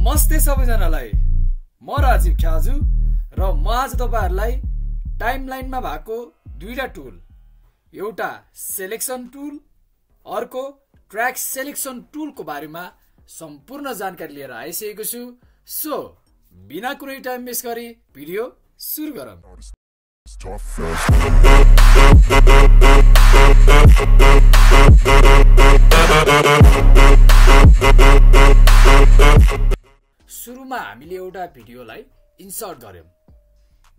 नमस्ते सबैजनालाई, म राजीव ख्याजु र म आज तपाईहरुलाई टाइमलाइनमा भएको दुईटा टुल, एउटा सेलेक्सन टुल, अर्को ट्र्याक सेलेक्सन टुलको बारेमा सम्पूर्ण जानकारी लिएर आइसकेको छु। सो बिना कुनै टाइम वेस्ट गरी भिडियो सुरु गरौँ। सुरुमा हामीले एउटा भिडियोलाई इन्सर्ट गर्यौं।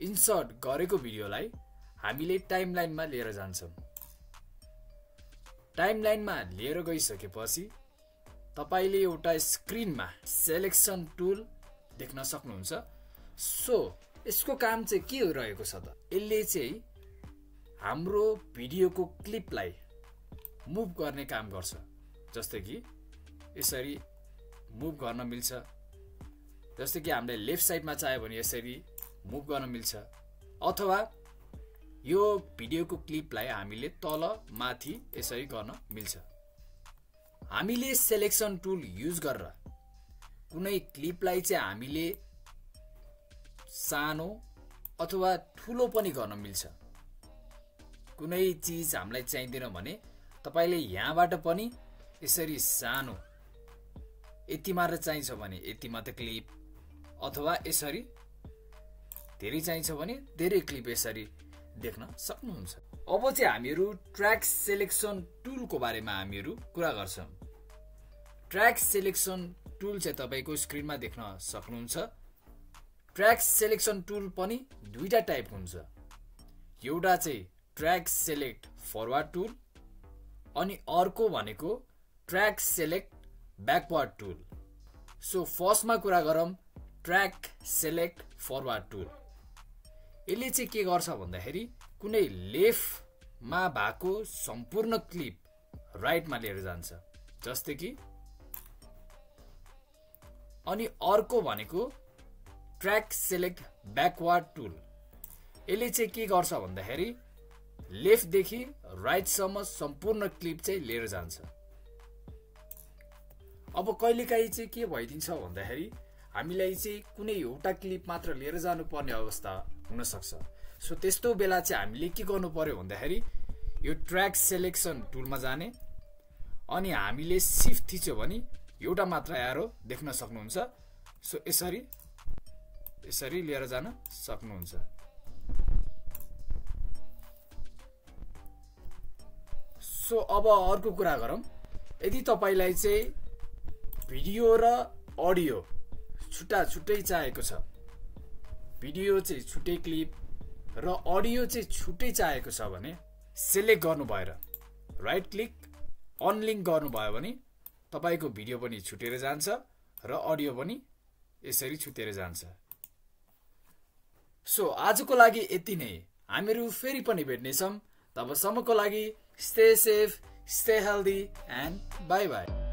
इन्सर्ट गरेको भिडियोलाई हामीले टाइमलाइनमा लिएर जान्छौं। टाइमलाइनमा लिएर गइसकेपछि तपाईले एउटा स्क्रिनमा सेलेक्सन टुल देख्न सक्नुहुन्छ। सो यसको काम चाहिँ के रहेको छ त? यसले चाहिँ हाम्रो भिडियोको क्लिपलाई मुभ गर्ने काम गर्छ। जस्तै कि यसरी मुभ गर्न मिल्छ, जस्तै कि हामीले लेफ्ट साइडमा चाह्यो भने यसरी मुभ गर्न मिल्छ, अथवा यो भिडियोको क्लिपलाई हामीले तल माथि यसरी गर्न मिल्छ। हामीले सेलेक्सन टुल युज गरेर कुनै क्लिपलाई चाहिँ हामीले सानो अथवा ठुलो पनि गर्न मिल्छ। कुनै चीज हामीलाई चाहिँदैन भने तपाईले यहाँबाट पनि यसरी सानो, यति मात्र चाहिन्छ भने यति मात्र क्लिप, अथवा यसरी धेरै चाहिन्छ भने धेरै क्लिप यसरी देख्न सक्नुहुन्छ। अब चाहिँ हामीहरू ट्र्याक सेलेक्सन टुलको बारेमा हामीहरू कुरा गर्छौं। ट्र्याक सेलेक्सन टुल चाहिँ तपाईको स्क्रिनमा देख्न सक्नुहुन्छ। ट्र्याक सेलेक्सन टुल पनि दुईटा टाइपको हुन्छ। एउटा चाहिँ ट्र्याक सेलेक्ट फरवर्ड टुल अनि अर्को भनेको track select backward tool. So फर्स्टमा कुरा गरौँ ट्र्याक सेलेक्ट फरवर्ड टुल। यसले चाहिँ के गर्छ भन्दाखेरि कुनै लेफ्टमा भएको सम्पूर्ण क्लिप राइटमा लिएर जान्छ, जस्तै कि। अनि अर्को भनेको ट्र्याक सेलेक्ट ब्याकवर्ड टुल। यसले चाहिँ के गर्छ भन्दाखेरि लेफ्टदेखि राइटसम्म सम्पूर्ण क्लिप चाहिँ लिएर जान्छ। अब कहिलेकाहीँ चाहिँ के भइदिन्छ भन्दाखेरि हामीलाई चाहिँ कुनै एउटा क्लिप मात्र लिएर जानुपर्ने अवस्था हुन सक्छ। सो त्यस्तो बेला चाहिँ हामीले के गर्नु पर्यो भन्दाखेरि यो ट्र्याक सेलेक्सन टुलमा जाने, अनि हामीले शिफ्ट थिच्यो भने एउटा मात्र एरो देख्न सक्नुहुन्छ। सो यसरी यसरी लिएर जान सक्नुहुन्छ। सो अब अर्को कुरा गरौँ। यदि तपाईलाई चाहिँ भिडियो र अडियो छुट्टा छुट्टै चाहिएको छ, भिडियो चाहिँ छुट्टै क्लिप र अडियो चाहिँ छुट्टै चाहिएको छ भने सिलेक्ट गर्नु भएर राइट क्लिक अनलिङ्क गर्नुभयो भने तपाईको भिडियो पनि छुटेर जान्छ र अडियो पनि यसरी छुटेर जान्छ। सो आजको लागि यति नै। हामीहरू फेरि पनि भेट्नेछौँ। तबसम्मको लागि stay safe, stay healthy and by by.